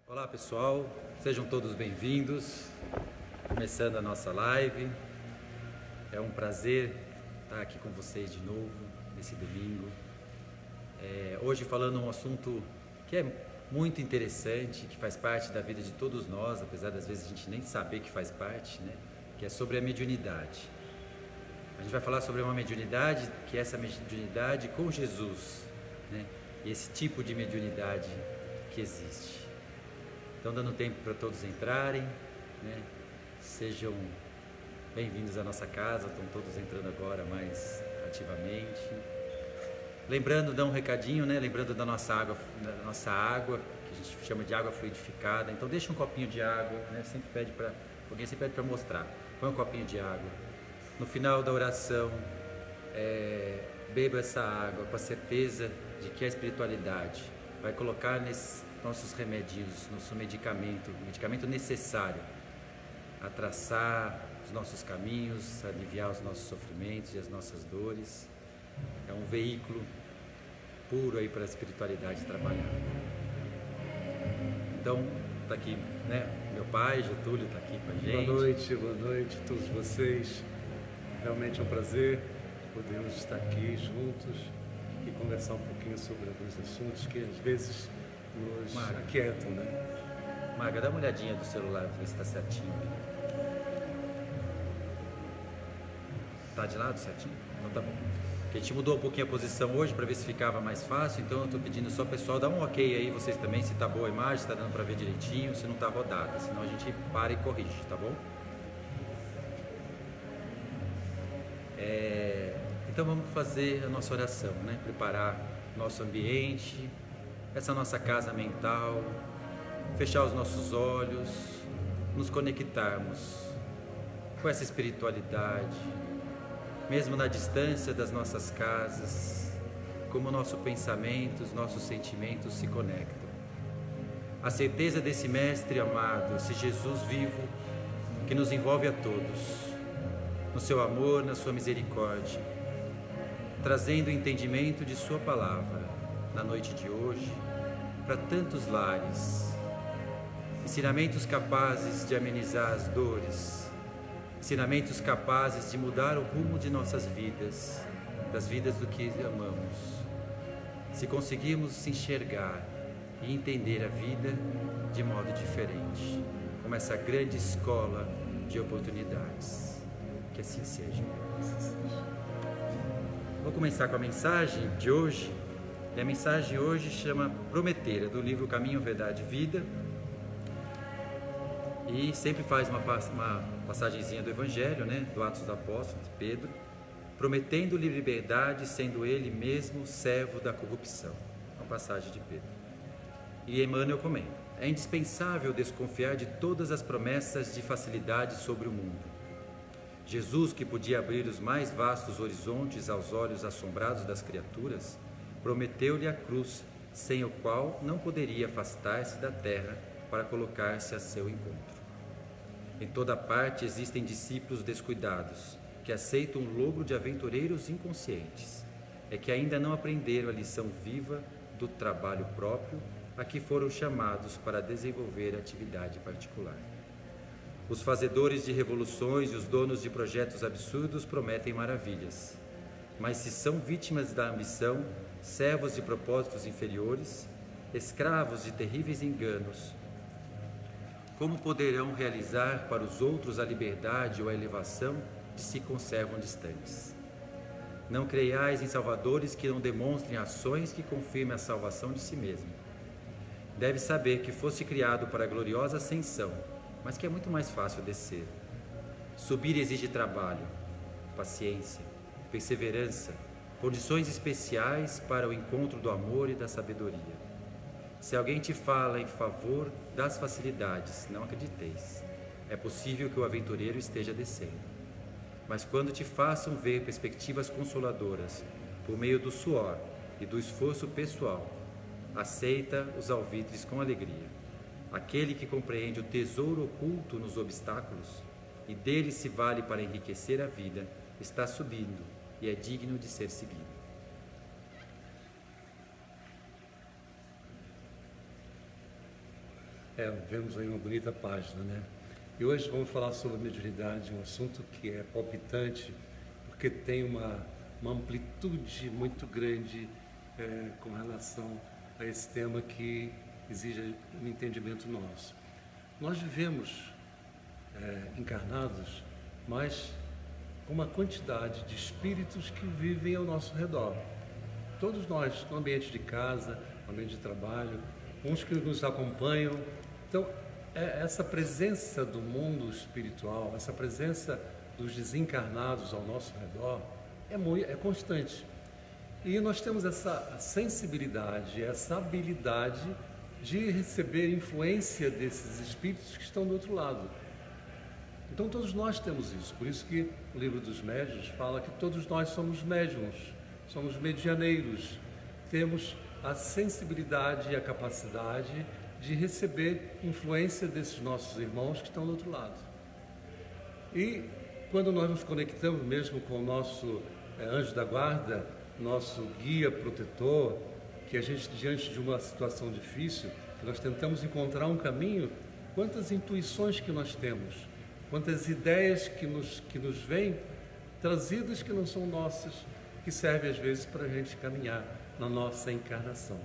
Olá pessoal, sejam todos bem-vindos, começando a nossa live. É um prazer estar aqui com vocês de novo nesse domingo. Hoje falando um assunto que é muito interessante, que faz parte da vida de todos nós, apesar das vezes a gente nem saber que faz parte, né? Que é sobre a mediunidade. A gente vai falar sobre uma mediunidade, que é essa mediunidade com Jesus, né? E esse tipo de mediunidade que existe. Então, dando tempo para todos entrarem, né? Sejam bem-vindos à nossa casa, estão todos entrando agora mais ativamente. Lembrando, dá um recadinho, né? Lembrando da nossa água, que a gente chama de água fluidificada. Então, deixa um copinho de água, né? Alguém sempre pede para mostrar. Põe um copinho de água. No final da oração, beba essa água com a certeza de que a espiritualidade vai colocar nesses nossos remedinhos, nosso medicamento, o medicamento necessário a traçar os nossos caminhos, a aliviar os nossos sofrimentos e as nossas dores. É um veículo puro aí para a espiritualidade trabalhar. Então, está aqui, né? Meu pai, Getúlio, está aqui com a gente. Boa noite a todos vocês. Realmente é um prazer podermos estar aqui juntos e conversar um pouquinho sobre alguns assuntos que às vezes nos aquietam, né? Maga, dá uma olhadinha do celular, ver se está certinho. Tá de lado certinho? Então tá bom. Porque a gente mudou um pouquinho a posição hoje para ver se ficava mais fácil, então eu tô pedindo só pessoal, dá um ok aí vocês também, se tá boa a imagem, se tá dando para ver direitinho, se não tá rodada, senão a gente para e corrige, tá bom? Então vamos fazer a nossa oração, né? Preparar nosso ambiente, essa nossa casa mental, fechar os nossos olhos, nos conectarmos com essa espiritualidade, mesmo na distância das nossas casas, como o nosso pensamento, os nossos sentimentos se conectam. A certeza desse Mestre amado, esse Jesus vivo, que nos envolve a todos, no seu amor, na sua misericórdia, trazendo o entendimento de sua palavra na noite de hoje, para tantos lares, ensinamentos capazes de amenizar as dores, ensinamentos capazes de mudar o rumo de nossas vidas, das vidas do que amamos. Se conseguirmos se enxergar e entender a vida de modo diferente, como essa grande escola de oportunidades. Que assim seja. Vou começar com a mensagem de hoje. E a mensagem de hoje chama Prometer, do livro Caminho, Verdade e Vida. E sempre faz uma passagenzinha do Evangelho, né? Do Atos dos Apóstolos, de Pedro, prometendo-lhe liberdade, sendo ele mesmo servo da corrupção. Uma passagem de Pedro. E Emmanuel comenta: é indispensável desconfiar de todas as promessas de facilidade sobre o mundo. Jesus, que podia abrir os mais vastos horizontes aos olhos assombrados das criaturas, prometeu-lhe a cruz, sem o qual não poderia afastar-se da terra para colocar-se a seu encontro. Em toda parte existem discípulos descuidados, que aceitam o logro de aventureiros inconscientes, é que ainda não aprenderam a lição viva do trabalho próprio a que foram chamados para desenvolver atividade particular. Os fazedores de revoluções e os donos de projetos absurdos prometem maravilhas, mas se são vítimas da ambição, servos de propósitos inferiores, escravos de terríveis enganos, como poderão realizar para os outros a liberdade ou a elevação de se conservam distantes? Não creiais em salvadores que não demonstrem ações que confirmem a salvação de si mesmo. Deve saber que foste criado para a gloriosa ascensão, mas que é muito mais fácil descer. Subir exige trabalho, paciência, perseverança, condições especiais para o encontro do amor e da sabedoria. Se alguém te fala em favor das facilidades, não acrediteis. É possível que o aventureiro esteja descendo. Mas quando te façam ver perspectivas consoladoras, por meio do suor e do esforço pessoal, aceita os alvitres com alegria. Aquele que compreende o tesouro oculto nos obstáculos e dele se vale para enriquecer a vida, está subindo e é digno de ser seguido. Vemos aí uma bonita página, né? E hoje vamos falar sobre a mediunidade, um assunto que é palpitante, porque tem uma amplitude muito grande com relação a esse tema que exige um entendimento nosso. Nós vivemos encarnados, mas com uma quantidade de espíritos que vivem ao nosso redor. Todos nós, no ambiente de casa, no ambiente de trabalho, uns que nos acompanham. Então, essa presença do mundo espiritual, essa presença dos desencarnados ao nosso redor é constante. E nós temos essa sensibilidade, essa habilidade de receber influência desses espíritos que estão do outro lado. Então todos nós temos isso, por isso que o livro dos médiuns fala que todos nós somos médiuns, somos medianeiros, temos a sensibilidade e a capacidade de receber influência desses nossos irmãos que estão do outro lado. E quando nós nos conectamos mesmo com o nosso anjo da guarda, nosso guia protetor, que a gente, diante de uma situação difícil, que nós tentamos encontrar um caminho, quantas intuições que nós temos, quantas ideias que nos vêm, trazidas que não são nossas, que servem às vezes para a gente caminhar na nossa encarnação.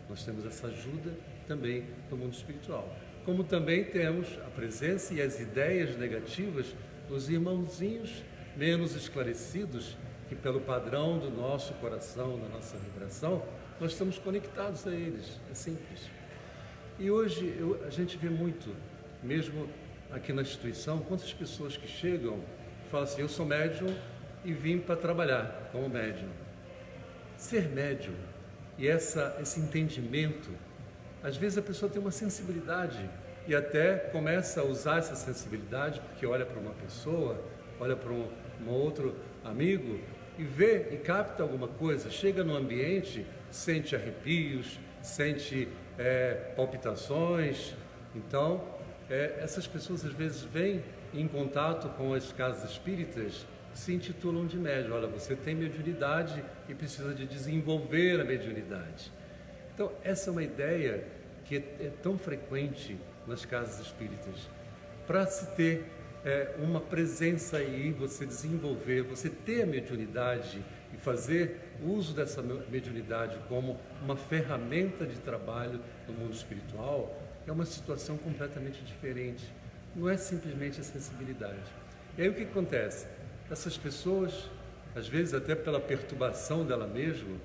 Nós temos essa ajuda também no mundo espiritual. Como também temos a presença e as ideias negativas dos irmãozinhos menos esclarecidos, que pelo padrão do nosso coração, da nossa vibração, nós estamos conectados a eles. É simples. E hoje a gente vê muito, mesmo aqui na instituição, quantas pessoas que chegam e falam assim: eu sou médium e vim para trabalhar como médium. Ser médium e esse entendimento, às vezes a pessoa tem uma sensibilidade e até começa a usar essa sensibilidade porque olha para uma pessoa, olha para um outro amigo e vê e capta alguma coisa, chega no ambiente, sente arrepios, sente palpitações. Então, essas pessoas às vezes vêm em contato com as casas espíritas, se intitulam de médium. Olha, você tem mediunidade e precisa de desenvolver a mediunidade. Então, essa é uma ideia que é tão frequente nas casas espíritas. Para se ter uma presença aí, você desenvolver, você ter a mediunidade e fazer uso dessa mediunidade como uma ferramenta de trabalho no mundo espiritual, é uma situação completamente diferente. Não é simplesmente a sensibilidade. E aí o que acontece? Essas pessoas, às vezes até pela perturbação dela mesma,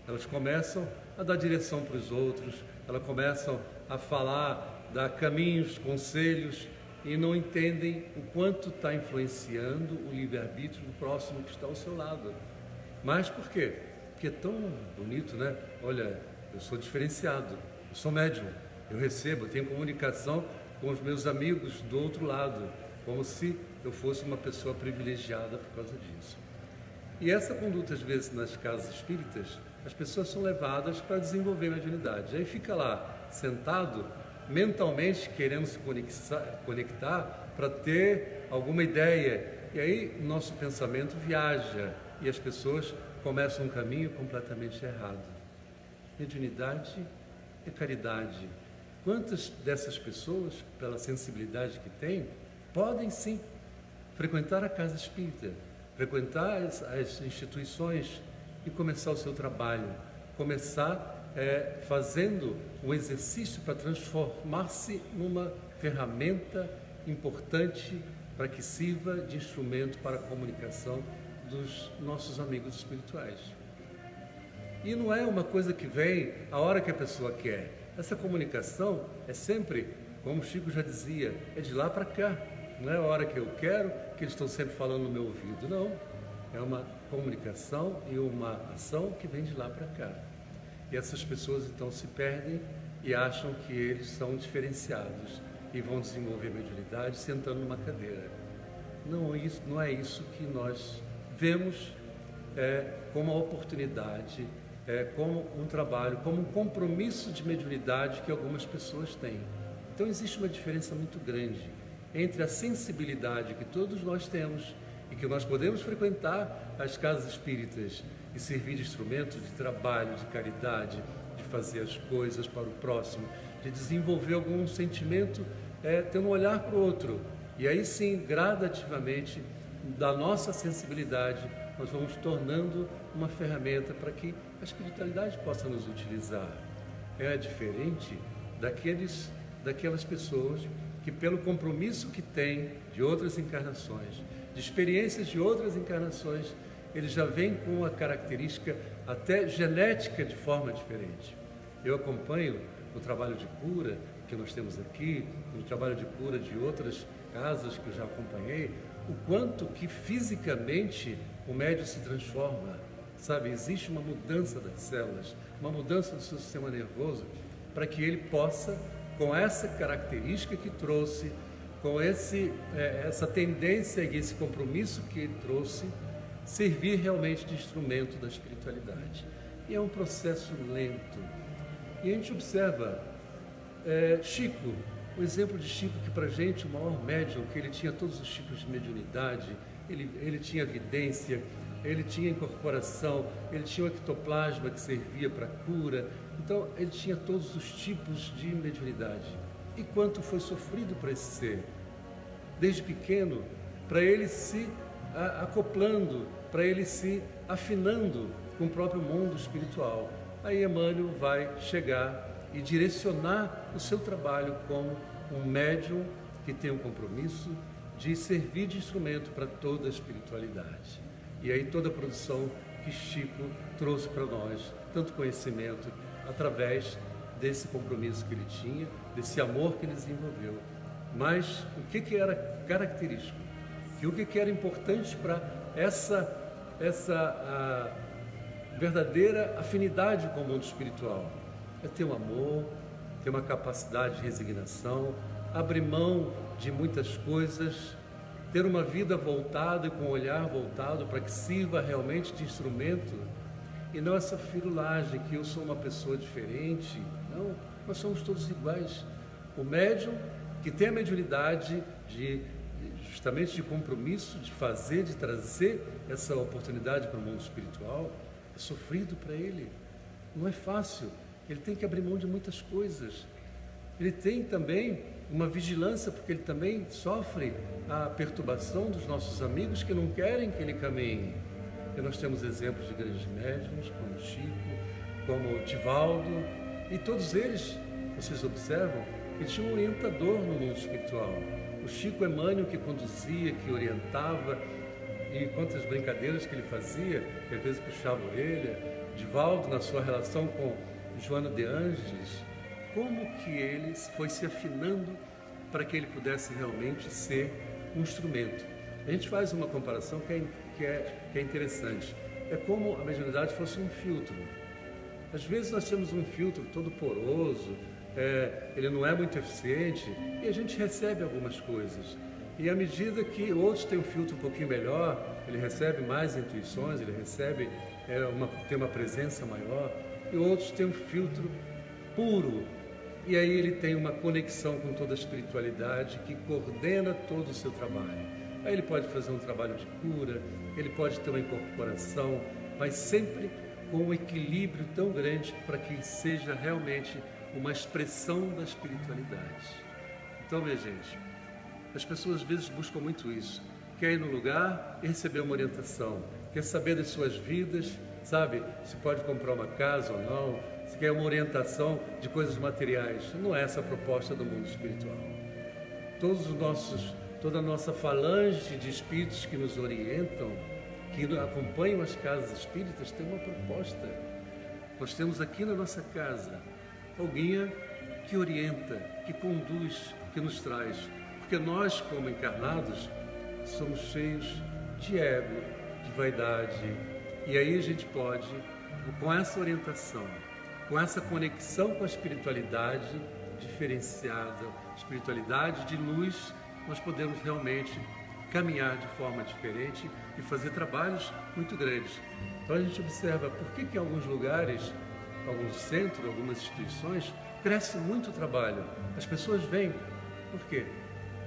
elas começam a dar direção para os outros, elas começam a falar, dar caminhos, conselhos, e não entendem o quanto está influenciando o livre-arbítrio do próximo que está ao seu lado. Mas por quê? Porque é tão bonito, né? Olha, eu sou diferenciado, eu sou médium, eu recebo, eu tenho comunicação com os meus amigos do outro lado, como se eu fosse uma pessoa privilegiada por causa disso. E essa conduta, às vezes, nas casas espíritas, as pessoas são levadas para desenvolver a mediunidade. Aí fica lá, sentado, mentalmente querendo se conectar para ter alguma ideia. E aí nosso pensamento viaja e as pessoas começam um caminho completamente errado. Mediunidade é caridade. Quantas dessas pessoas, pela sensibilidade que têm, podem sim frequentar a casa espírita, frequentar as instituições e começar o seu trabalho, começar fazendo um exercício para transformar-se numa ferramenta importante para que sirva de instrumento para a comunicação dos nossos amigos espirituais. E não é uma coisa que vem a hora que a pessoa quer. Essa comunicação é sempre, como o Chico já dizia, é de lá para cá. Não é a hora que eu quero, que eles estão sempre falando no meu ouvido. Não, é uma comunicação e uma ação que vem de lá para cá. E essas pessoas então se perdem e acham que eles são diferenciados e vão desenvolver mediunidade sentando numa cadeira. Não é isso que nós vemos como uma oportunidade, como um trabalho, como um compromisso de mediunidade que algumas pessoas têm. Então existe uma diferença muito grande entre a sensibilidade que todos nós temos e que nós podemos frequentar as casas espíritas e servir de instrumento de trabalho, de caridade, de fazer as coisas para o próximo, de desenvolver algum sentimento, tendo um olhar para o outro. E aí sim, gradativamente, da nossa sensibilidade, nós vamos tornando uma ferramenta para que a espiritualidade possa nos utilizar. É diferente daquelas pessoas que, pelo compromisso que têm de outras encarnações, de experiências de outras encarnações, eles já vêm com a característica até genética de forma diferente. Eu acompanho o trabalho de cura que nós temos aqui, o trabalho de cura de outras casas que eu já acompanhei, o quanto que fisicamente o médium se transforma, sabe? Existe uma mudança das células, uma mudança do seu sistema nervoso, para que ele possa, com essa característica que trouxe, com essa tendência e esse compromisso que ele trouxe, servir realmente de instrumento da espiritualidade. E é um processo lento. E a gente observa Chico, o exemplo de Chico, que para a gente o maior médium, que ele tinha todos os tipos de mediunidade, ele tinha vidência, ele tinha incorporação, ele tinha o ectoplasma que servia para cura, então ele tinha todos os tipos de mediunidade. E quanto foi sofrido para esse ser, desde pequeno, para ele se acoplando, para ele se afinando com o próprio mundo espiritual. Aí Emmanuel vai chegar e direcionar o seu trabalho como um médium que tem um compromisso de servir de instrumento para toda a espiritualidade. E aí toda a produção que Chico trouxe para nós, tanto conhecimento, através desse compromisso que ele tinha, desse amor que ele desenvolveu. Mas o que era característico? E o que era importante para essa verdadeira afinidade com o mundo espiritual? É ter um amor, ter uma capacidade de resignação, abrir mão de muitas coisas, ter uma vida voltada e com um olhar voltado para que sirva realmente de instrumento, e não essa firulagem que eu sou uma pessoa diferente. Não, nós somos todos iguais. O médium que tem a mediunidade justamente de compromisso, de fazer, de trazer essa oportunidade para o mundo espiritual, é sofrido para ele, não é fácil. Ele tem que abrir mão de muitas coisas. Ele tem também uma vigilância, porque ele também sofre a perturbação dos nossos amigos que não querem que ele caminhe. E nós temos exemplos de grandes médiuns, como Chico, como Divaldo, e todos eles, vocês observam, que tinham um orientador no mundo espiritual. O Chico Emmanuel, que conduzia, que orientava, e quantas brincadeiras que ele fazia, que às vezes puxava a orelha. Divaldo, na sua relação com Joana de Ângeles, como que ele foi se afinando para que ele pudesse realmente ser um instrumento. A gente faz uma comparação que é interessante. É como a mediunidade fosse um filtro. Às vezes nós temos um filtro todo poroso, ele não é muito eficiente, e a gente recebe algumas coisas. E à medida que outros têm um filtro um pouquinho melhor, ele recebe mais intuições, ele recebe, tem uma presença maior, e outros têm um filtro puro, e aí ele tem uma conexão com toda a espiritualidade que coordena todo o seu trabalho. Aí ele pode fazer um trabalho de cura, ele pode ter uma incorporação, mas sempre com um equilíbrio tão grande para que seja realmente uma expressão da espiritualidade. Então, minha gente, as pessoas às vezes buscam muito isso. Quer ir no lugar e receber uma orientação, quer saber das suas vidas, sabe, se pode comprar uma casa ou não, se quer uma orientação de coisas materiais. Não é essa a proposta do mundo espiritual. Toda a nossa falange de espíritos que nos orientam, que acompanham as casas espíritas, tem uma proposta. Nós temos aqui na nossa casa alguém que orienta, que conduz, que nos traz. Porque nós, como encarnados, somos cheios de ego, de vaidade. E aí a gente pode, com essa orientação, com essa conexão com a espiritualidade diferenciada, espiritualidade de luz, nós podemos realmente caminhar de forma diferente e fazer trabalhos muito grandes. Então a gente observa por que em alguns lugares, alguns centros, algumas instituições, cresce muito o trabalho. As pessoas vêm. Por quê?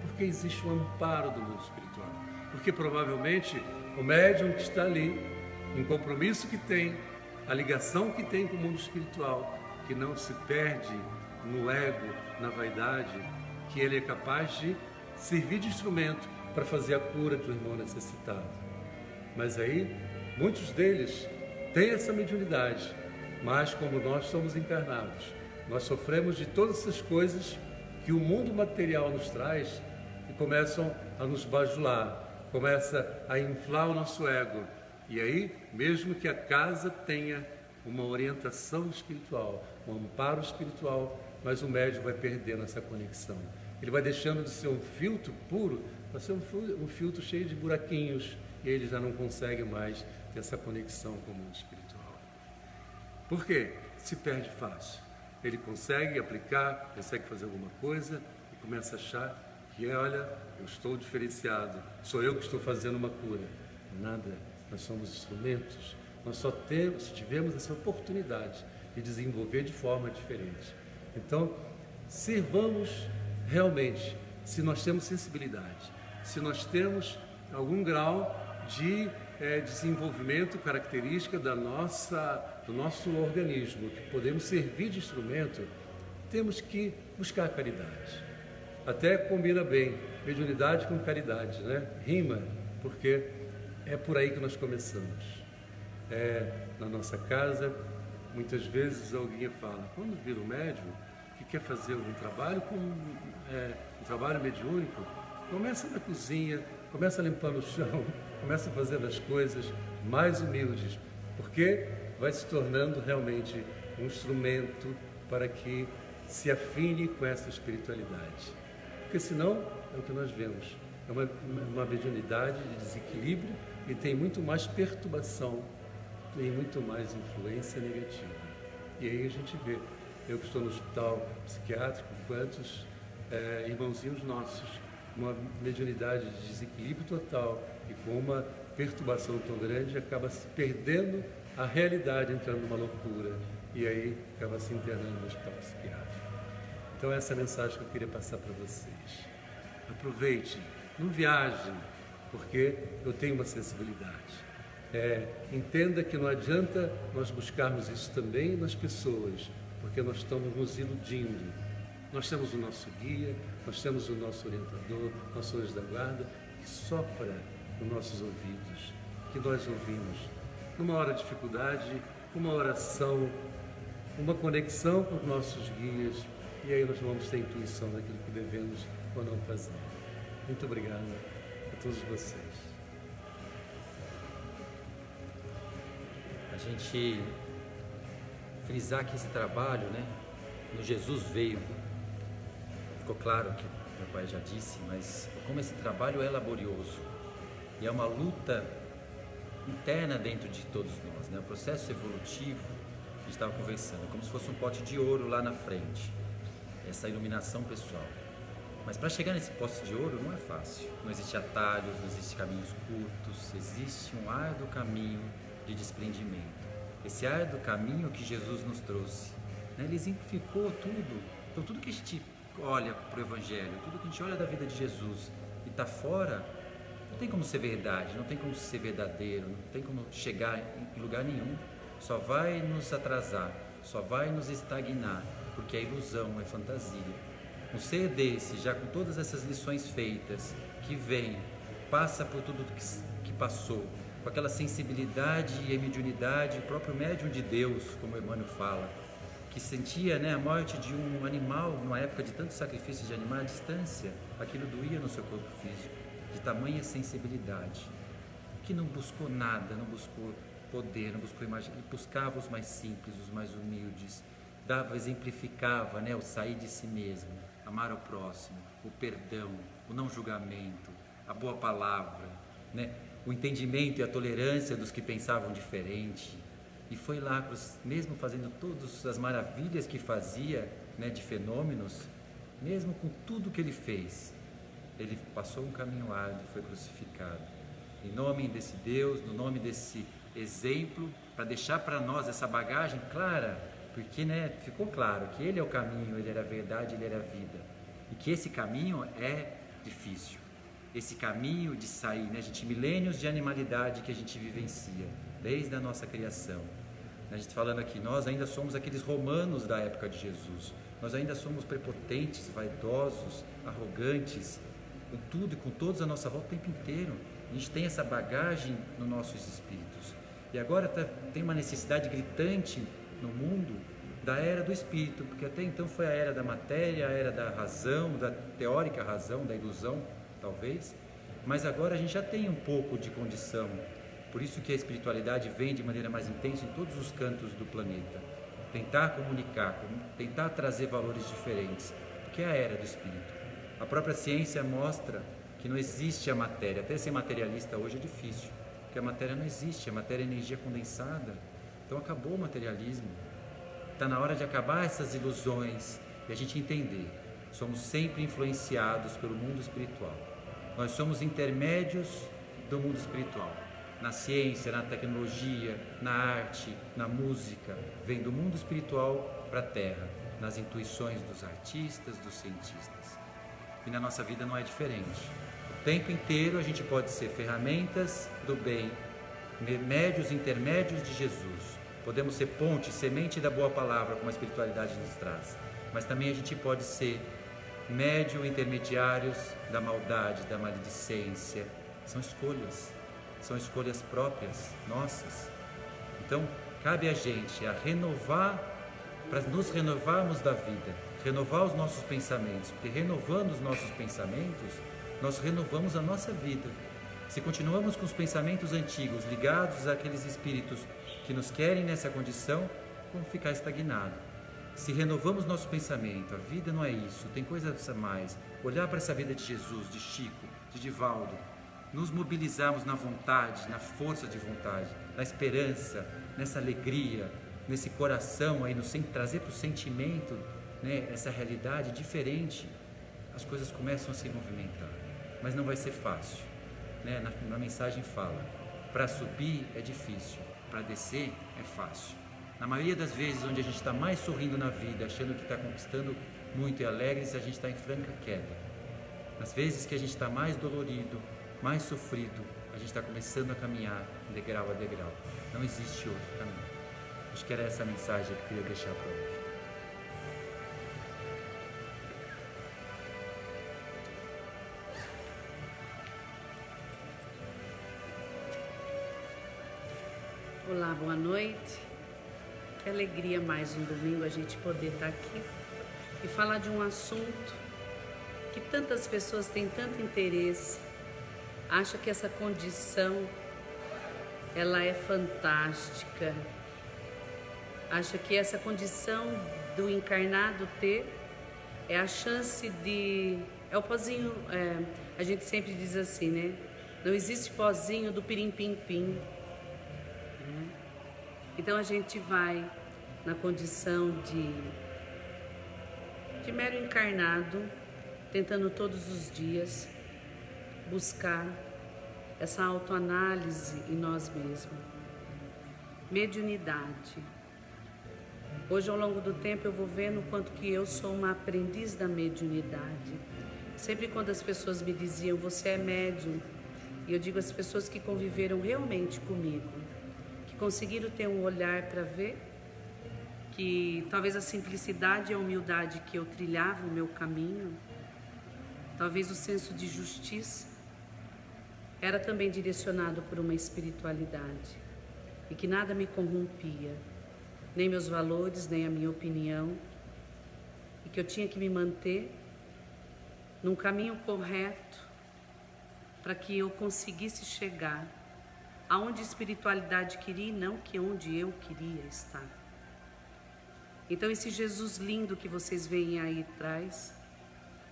Porque existe um amparo do mundo espiritual. Porque provavelmente o médium que está ali, em compromisso que tem, a ligação que tem com o mundo espiritual, que não se perde no ego, na vaidade, que ele é capaz de servir de instrumento para fazer a cura do irmão necessitado. Mas aí, muitos deles têm essa mediunidade, mas como nós somos encarnados, nós sofremos de todas essas coisas que o mundo material nos traz e começam a nos bajular, começa a inflar o nosso ego. E aí, mesmo que a casa tenha uma orientação espiritual, um amparo espiritual, mas o médium vai perdendo essa conexão. Ele vai deixando de ser um filtro puro para ser um filtro cheio de buraquinhos, e ele já não consegue mais ter essa conexão com o mundo espiritual. Por quê? Se perde fácil. Ele consegue aplicar, consegue fazer alguma coisa e começa a achar que, olha, eu estou diferenciado, sou eu que estou fazendo uma cura. Nada, nós somos instrumentos, nós só tivemos essa oportunidade de desenvolver de forma diferente. Então, sirvamos realmente, se nós temos sensibilidade, se nós temos algum grau de desenvolvimento, característica do nosso organismo, que podemos servir de instrumento, temos que buscar a caridade. Até combina bem, mediunidade com caridade, né? Rima, porque é por aí que nós começamos. Na nossa casa, muitas vezes alguém fala, quando vira um médium, que quer fazer algum trabalho, um trabalho mediúnico, começa na cozinha, começa limpando o chão, começa fazendo as coisas mais humildes, porque vai se tornando realmente um instrumento para que se afine com essa espiritualidade. Porque senão, é o que nós vemos, é uma mediunidade de desequilíbrio e tem muito mais perturbação, tem muito mais influência negativa. E aí a gente vê, eu que estou no hospital psiquiátrico, quantos irmãozinhos nossos, uma mediunidade de desequilíbrio total e com uma perturbação tão grande, acaba se perdendo a realidade, entrando numa loucura, e aí acaba se internando no hospital psiquiátrico. Então essa é a mensagem que eu queria passar para vocês. Aproveite, não viajem, porque eu tenho uma sensibilidade. Entenda que não adianta nós buscarmos isso também nas pessoas, porque nós estamos nos iludindo. Nós temos o nosso guia, nós temos o nosso orientador, nosso anjo da guarda, que sopra nos nossos ouvidos, que nós ouvimos. Numa hora de dificuldade, uma oração, uma conexão com os nossos guias, e aí nós vamos ter intuição daquilo que devemos ou não fazer. Muito obrigado a todos vocês. A gente frisar que esse trabalho, no Jesus veio, ficou claro que meu pai já disse, mas como esse trabalho é laborioso e é uma luta interna dentro de todos nós, o processo evolutivo, a gente estava conversando, como se fosse um pote de ouro lá na frente, essa iluminação pessoal. Mas para chegar nesse pote de ouro não é fácil, não existe atalhos, não existe caminhos curtos, existe um árduo caminho de desprendimento. Esse árduo caminho que Jesus nos trouxe, ele exemplificou tudo. Então tudo que a gente olha para o Evangelho, tudo que a gente olha da vida de Jesus e está fora, não tem como ser verdade, não tem como ser verdadeiro, não tem como chegar em lugar nenhum. Só vai nos atrasar, só vai nos estagnar, porque é ilusão, é fantasia. Um ser desse, já com todas essas lições feitas, que vem, passa por tudo que passou, com aquela sensibilidade e mediunidade, o próprio médium de Deus, como Emmanuel fala, que sentia a morte de um animal, numa época de tanto sacrifício de animal à distância, aquilo doía no seu corpo físico, de tamanha sensibilidade, que não buscou nada, não buscou poder, não buscou imagem, ele buscava os mais simples, os mais humildes, exemplificava o sair de si mesmo, amar ao próximo, o perdão, o não julgamento, a boa palavra, o entendimento e a tolerância dos que pensavam diferente. E foi lá, mesmo fazendo todas as maravilhas que fazia, de fenômenos, mesmo com tudo que ele fez, ele passou um caminho árduo e foi crucificado. Em nome desse Deus, no nome desse exemplo, para deixar para nós essa bagagem clara, porque ficou claro que ele é o caminho, ele era a verdade, ele era a vida. E que esse caminho é difícil. Esse caminho de sair, gente, milênios de animalidade que a gente vivencia, desde a nossa criação. A gente falando aqui, nós ainda somos aqueles romanos da época de Jesus. Nós ainda somos prepotentes, vaidosos, arrogantes, com tudo e com todos à nossa volta o tempo inteiro. A gente tem essa bagagem nos nossos espíritos. E agora tem uma necessidade gritante no mundo da era do espírito, porque até então foi a era da matéria, a era da razão, da teórica razão, da ilusão, talvez. Mas agora a gente já tem um pouco de condição. Por isso que a espiritualidade vem de maneira mais intensa em todos os cantos do planeta. Tentar comunicar, tentar trazer valores diferentes, porque é a era do espírito. A própria ciência mostra que não existe a matéria. Até ser materialista hoje é difícil, porque a matéria não existe, a matéria é energia condensada. Então acabou o materialismo. Está na hora de acabar essas ilusões e a gente entender. Somos sempre influenciados pelo mundo espiritual. Nós somos intermédios do mundo espiritual. Na ciência, na tecnologia, na arte, na música, vem do mundo espiritual para a Terra, nas intuições dos artistas, dos cientistas. E na nossa vida não é diferente. O tempo inteiro a gente pode ser ferramentas do bem, médios, intermédios de Jesus. Podemos ser ponte, semente da boa palavra, como a espiritualidade nos traz. Mas também a gente pode ser médio, intermediários da maldade, da maledicência. São escolhas próprias, nossas. Então, cabe a gente a renovar, para nos renovarmos da vida, renovar os nossos pensamentos, porque renovando os nossos pensamentos, nós renovamos a nossa vida. Se continuamos com os pensamentos antigos, ligados àqueles espíritos que nos querem nessa condição, vamos ficar estagnados. Se renovamos nosso pensamento, a vida não é isso, tem coisas a mais, olhar para essa vida de Jesus, de Chico, de Divaldo, nos mobilizarmos na vontade, na força de vontade, na esperança, nessa alegria, nesse coração aí, trazer para o sentimento, né, essa realidade diferente, as coisas começam a se movimentar. Mas não vai ser fácil, né? Na mensagem fala, para subir é difícil, para descer é fácil. Na maioria das vezes onde a gente está mais sorrindo na vida, achando que está conquistando muito e alegres, a gente está em franca queda. Nas vezes que a gente está mais dolorido, mais sofrido, a gente está começando a caminhar degrau a degrau. Não existe outro caminho. Acho que era essa a mensagem que eu queria deixar para hoje. Olá, boa noite. Que alegria mais um domingo a gente poder estar aqui e falar de um assunto que tantas pessoas têm tanto interesse, acham que essa condição ela é fantástica, acha que essa condição do encarnado ter é a chance de... é o pozinho, a gente sempre diz assim, né? Não existe pozinho do pirim-pim-pim. Então a gente vai na condição de mero encarnado, tentando todos os dias buscar essa autoanálise em nós mesmos. Mediunidade. Hoje, ao longo do tempo, eu vou vendo o quanto que eu sou uma aprendiz da mediunidade. Sempre quando as pessoas me diziam, você é médium, e eu digo as pessoas que conviveram realmente comigo, conseguiram ter um olhar para ver que talvez a simplicidade e a humildade que eu trilhava o meu caminho, talvez o senso de justiça, era também direcionado por uma espiritualidade e que nada me corrompia, nem meus valores, nem a minha opinião, e que eu tinha que me manter num caminho correto para que eu conseguisse chegar aonde a espiritualidade queria e não que onde eu queria estar. Então esse Jesus lindo que vocês veem aí atrás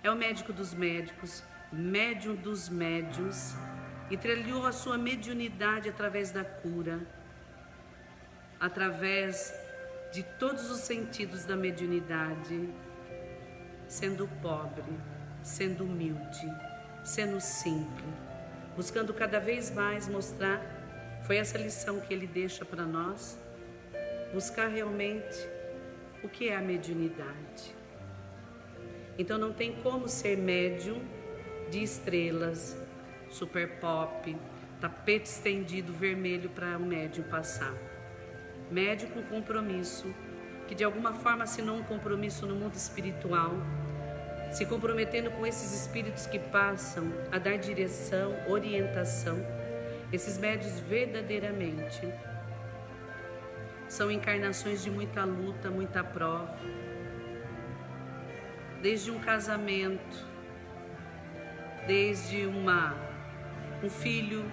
é o médico dos médicos, médium dos médiuns, e trilhou a sua mediunidade através da cura, através de todos os sentidos da mediunidade, sendo pobre, sendo humilde, sendo simples, buscando cada vez mais mostrar. Foi essa lição que ele deixa para nós, buscar realmente o que é a mediunidade. Então não tem como ser médium de estrelas, super pop, tapete estendido vermelho para um médium passar. médium com compromisso, que de alguma forma assinou um compromisso no mundo espiritual, se comprometendo com esses espíritos que passam a dar direção, orientação. Esses médiuns verdadeiramente são encarnações de muita luta, muita prova, desde um casamento, desde um filho,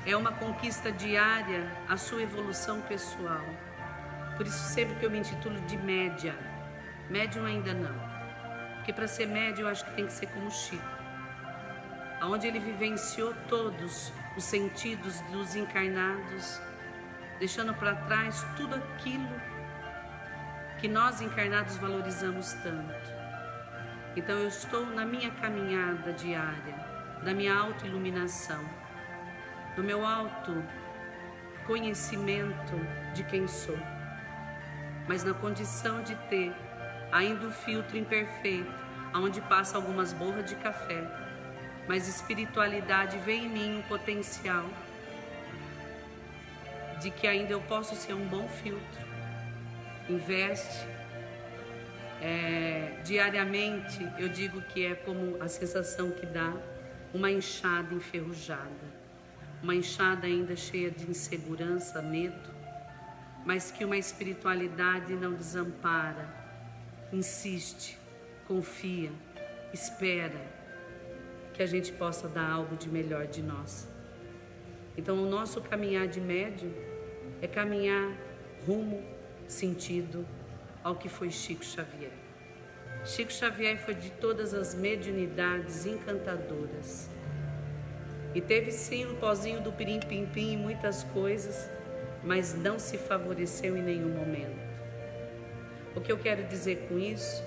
é uma conquista diária a sua evolução pessoal. Por isso sempre que eu me intitulo de média, médium ainda não, porque para ser médium eu acho que tem que ser como Chico, onde ele vivenciou todos os sentidos dos encarnados, deixando para trás tudo aquilo que nós encarnados valorizamos tanto. Então eu estou na minha caminhada diária, da minha autoiluminação, do meu autoconhecimento de quem sou, mas na condição de ter ainda o filtro imperfeito, onde passa algumas borras de café, mas espiritualidade vê em mim um potencial de que ainda eu posso ser um bom filtro. Investe diariamente, eu digo que é como a sensação que dá uma enxada enferrujada, uma enxada ainda cheia de insegurança, medo, mas que uma espiritualidade não desampara, insiste, confia, espera que a gente possa dar algo de melhor de nós. Então o nosso caminhar de médium é caminhar rumo, sentido ao que foi Chico Xavier. Chico Xavier foi de todas as mediunidades encantadoras. E teve sim o pozinho do pirim-pim-pim em muitas coisas, mas não se favoreceu em nenhum momento. O que eu quero dizer com isso?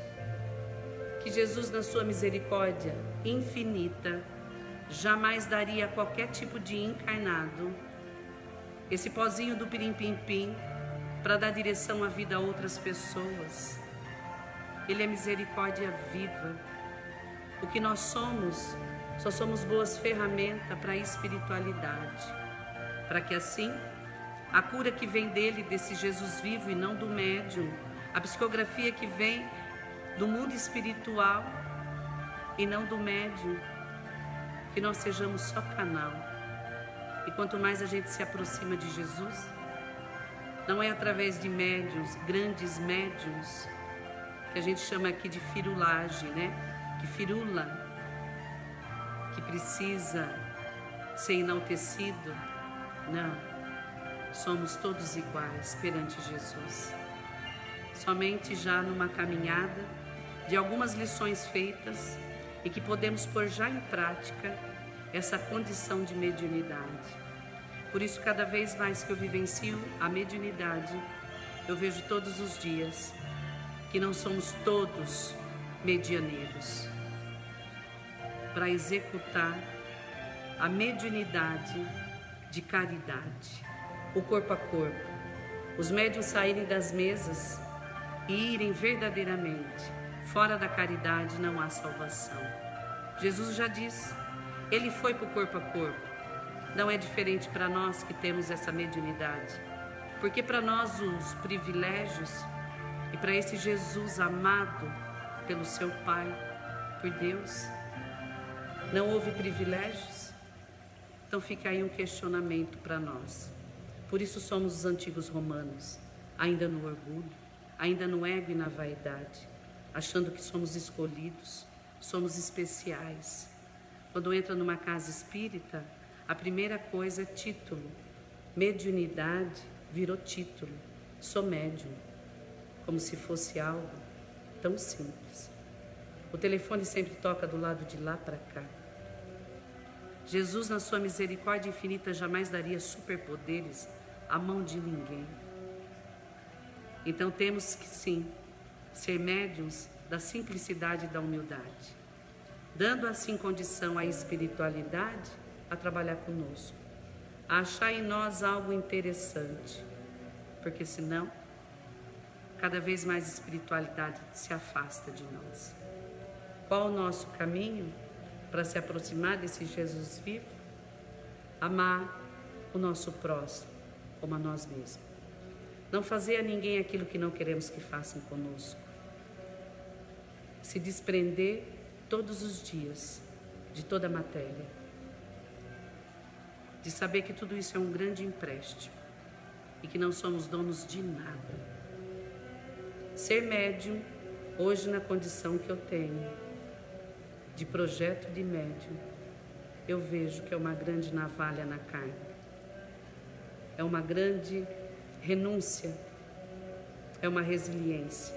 Que Jesus, na sua misericórdia infinita, jamais daria a qualquer tipo de encarnado esse pozinho do pirim-pim-pim para dar direção à vida a outras pessoas. Ele é misericórdia viva. O que nós somos, só somos boas ferramentas para a espiritualidade, para que assim a cura que vem dele, desse Jesus vivo e não do médium, a psicografia que vem do mundo espiritual e não do médium, que nós sejamos só canal. E quanto mais a gente se aproxima de Jesus, não é através de médiuns, grandes médiuns, que a gente chama aqui de firulagem, né? Que firula, que precisa ser enaltecido. Não, somos todos iguais perante Jesus. Somente já numa caminhada de algumas lições feitas e que podemos pôr já em prática essa condição de mediunidade. Por isso, cada vez mais que eu vivencio a mediunidade, eu vejo todos os dias que não somos todos medianeiros. Para executar a mediunidade de caridade, o corpo a corpo, os médiuns saírem das mesas e irem verdadeiramente. Fora da caridade não há salvação. Jesus já disse, ele foi para o corpo a corpo. Não é diferente para nós que temos essa mediunidade, porque para nós os privilégios e para esse Jesus amado pelo seu Pai, por Deus, não houve privilégios. Então fica aí um questionamento para nós. Por isso somos os antigos romanos, ainda no orgulho, ainda no ego e na vaidade, achando que somos escolhidos, somos especiais. Quando entra numa casa espírita, a primeira coisa é título. Mediunidade virou título. Sou médium. Como se fosse algo tão simples. O telefone sempre toca do lado de lá para cá. Jesus, na sua misericórdia infinita, jamais daria superpoderes à mão de ninguém. Então temos que sim ser médiuns da simplicidade e da humildade, dando assim condição à espiritualidade a trabalhar conosco, a achar em nós algo interessante, porque senão cada vez mais a espiritualidade se afasta de nós. Qual o nosso caminho para se aproximar desse Jesus vivo? Amar o nosso próximo como a nós mesmos. Não fazer a ninguém aquilo que não queremos que façam conosco. Se desprender todos os dias de toda a matéria. De saber que tudo isso é um grande empréstimo e que não somos donos de nada. Ser médium, hoje na condição que eu tenho, de projeto de médium, eu vejo que é uma grande navalha na carne. É uma grande renúncia, é uma resiliência,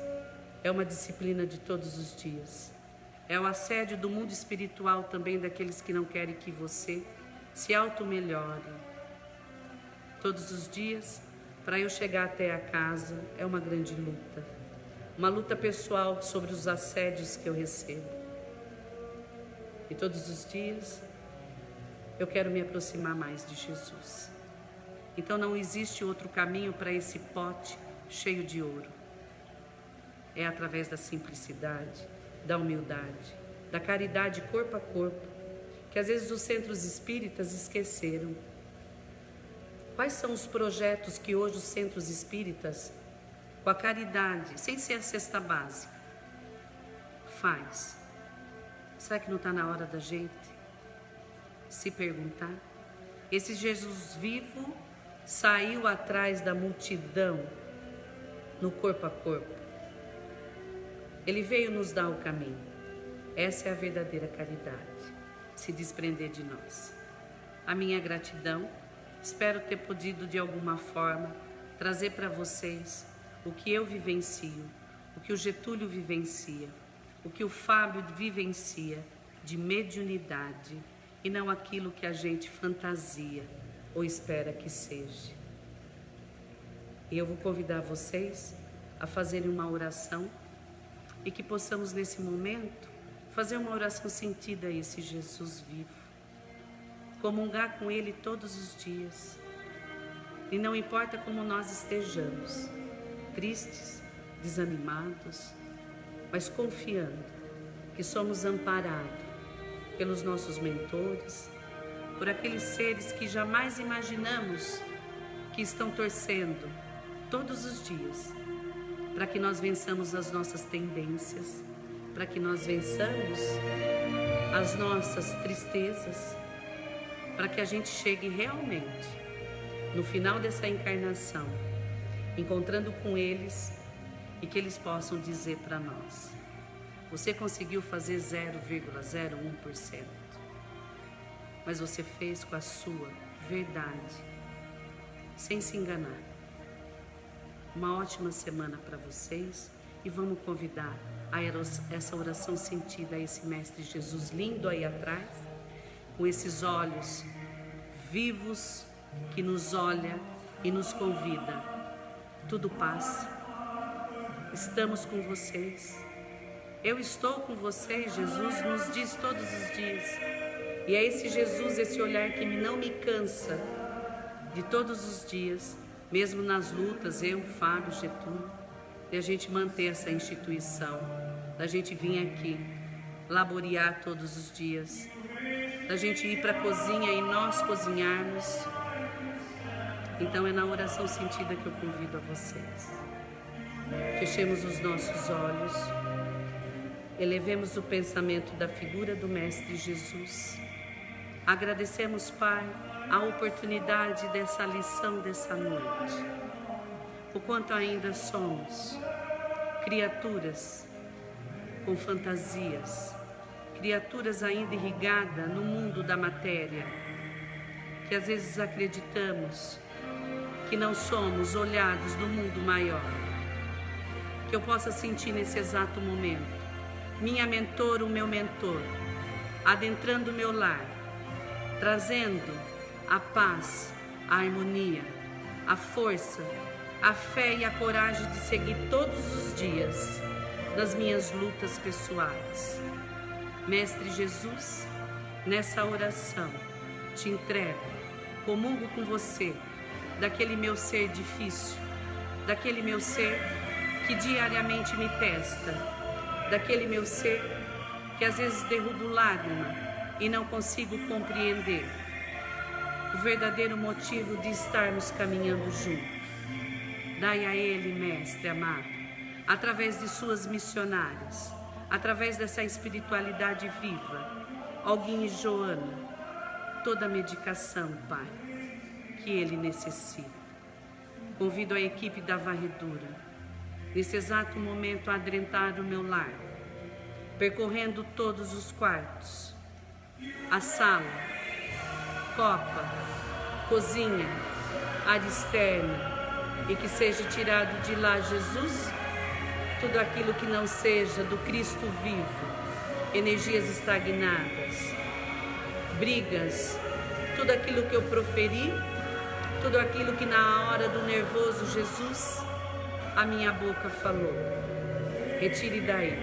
é uma disciplina de todos os dias. É o assédio do mundo espiritual também, daqueles que não querem que você se auto-melhore. Todos os dias, para eu chegar até a casa, é uma grande luta. Uma luta pessoal sobre os assédios que eu recebo. E todos os dias, eu quero me aproximar mais de Jesus. Então não existe outro caminho para esse pote cheio de ouro. É através da simplicidade, da humildade, da caridade corpo a corpo, que às vezes os centros espíritas esqueceram. Quais são os projetos que hoje os centros espíritas, com a caridade, sem ser a cesta básica, faz? Será que não está na hora da gente se perguntar? Esse Jesus vivo saiu atrás da multidão no corpo a corpo. Ele veio nos dar o caminho. Essa é a verdadeira caridade, se desprender de nós. A minha gratidão, espero ter podido de alguma forma trazer para vocês o que eu vivencio, o que o Getúlio vivencia, o que o Fábio vivencia de mediunidade e não aquilo que a gente fantasia ou espera que seja. E eu vou convidar vocês a fazerem uma oração e que possamos nesse momento fazer uma oração sentida a esse Jesus vivo, comungar com Ele todos os dias. E não importa como nós estejamos, tristes, desanimados, mas confiando que somos amparados pelos nossos mentores, por aqueles seres que jamais imaginamos que estão torcendo todos os dias para que nós vençamos as nossas tendências, para que nós vençamos as nossas tristezas, para que a gente chegue realmente no final dessa encarnação, encontrando com eles e que eles possam dizer para nós: você conseguiu fazer 0,01%, mas você fez com a sua verdade, sem se enganar. Uma ótima semana para vocês e vamos convidar a essa oração sentida a esse Mestre Jesus lindo aí atrás, com esses olhos vivos que nos olha e nos convida. Tudo passa. Estamos com vocês. Eu estou com vocês, Jesus nos diz todos os dias. E é esse Jesus, esse olhar que não me cansa de todos os dias, mesmo nas lutas, eu, Fábio, Getúlio, de a gente manter essa instituição, da gente vir aqui, laborear todos os dias, da gente ir para a cozinha e nós cozinharmos. Então é na oração sentida que eu convido a vocês. Fechemos os nossos olhos, elevemos o pensamento da figura do Mestre Jesus. Agradecemos, Pai, a oportunidade dessa lição dessa noite. O quanto ainda somos criaturas com fantasias, criaturas ainda irrigadas no mundo da matéria, que às vezes acreditamos que não somos olhados no mundo maior. Que eu possa sentir nesse exato momento minha mentora, o meu mentor, adentrando o meu lar, trazendo a paz, a harmonia, a força, a fé e a coragem de seguir todos os dias nas minhas lutas pessoais. Mestre Jesus, nessa oração te entrego, comungo com você, daquele meu ser difícil, daquele meu ser que diariamente me testa, daquele meu ser que às vezes derrubo lágrima e não consigo compreender o verdadeiro motivo de estarmos caminhando juntos. Dai a ele, Mestre amado, através de suas missionárias, através dessa espiritualidade viva, Olguinho e Joana, toda a medicação, Pai, que ele necessita. Convido a equipe da varredura, nesse exato momento, a adentrar o meu lar, percorrendo todos os quartos, a sala, copa, cozinha, área externa, e que seja tirado de lá, Jesus, tudo aquilo que não seja do Cristo vivo, energias estagnadas, brigas, tudo aquilo que eu proferi, tudo aquilo que na hora do nervoso, Jesus, a minha boca falou. Retire daí,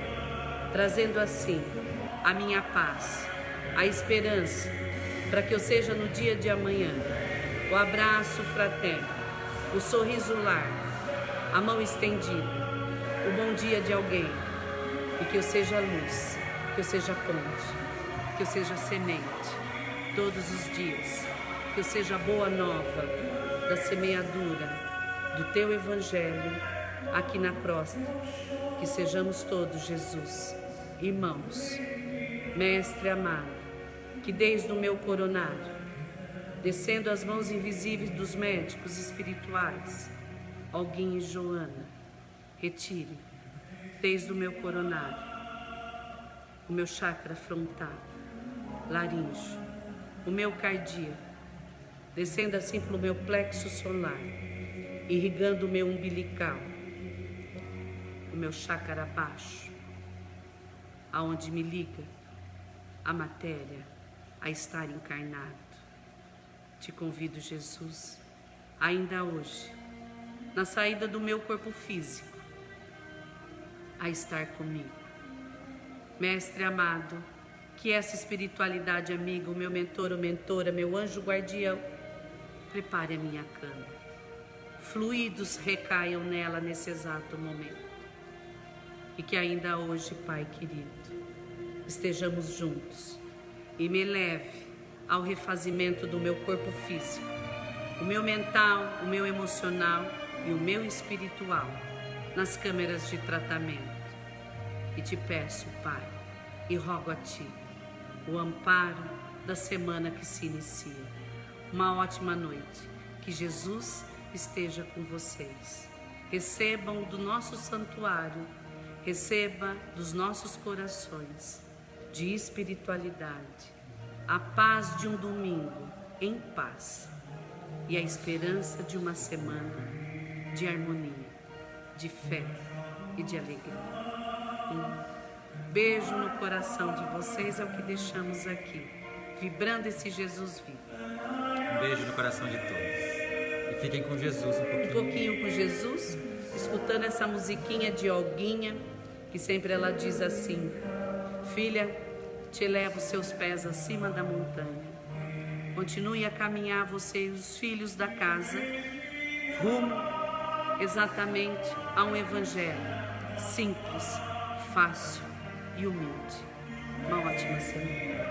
trazendo assim a minha paz, a esperança, para que eu seja no dia de amanhã, o abraço fraterno, o sorriso largo, a mão estendida, o bom dia de alguém, e que eu seja luz, que eu seja ponte, que eu seja semente, todos os dias, que eu seja boa nova da semeadura do teu evangelho aqui na crosta, que sejamos todos, Jesus, irmãos, Mestre amado, que desde o meu coronário, descendo as mãos invisíveis dos médicos espirituais, Olguinho e Joana, retire desde o meu coronário, o meu chakra frontal, laríngeo, o meu cardíaco, descendo assim pelo meu plexo solar, irrigando o meu umbilical, o meu chakra abaixo, aonde me liga a matéria a estar encarnado. Te convido, Jesus, ainda hoje, na saída do meu corpo físico, a estar comigo. Mestre amado, que essa espiritualidade amiga, o meu mentor ou mentora, meu anjo guardião, prepare a minha cama. Fluidos recaiam nela nesse exato momento. E que ainda hoje, Pai querido, estejamos juntos e me leve ao refazimento do meu corpo físico, o meu mental, o meu emocional e o meu espiritual nas câmeras de tratamento. E te peço, Pai, e rogo a Ti o amparo da semana que se inicia. Uma ótima noite, que Jesus esteja com vocês. Recebam do nosso santuário, receba dos nossos corações de espiritualidade, a paz de um domingo em paz e a esperança de uma semana de harmonia, de fé e de alegria. Um beijo no coração de vocês é o que deixamos aqui, vibrando esse Jesus vivo. Um beijo no coração de todos. E fiquem com Jesus um pouquinho. Um pouquinho com Jesus, escutando essa musiquinha de Olguinha, que sempre ela diz assim: filha, te elevo os seus pés acima da montanha. Continue a caminhar você e os filhos da casa, rumo exatamente a um evangelho simples, fácil e humilde. Uma ótima semana.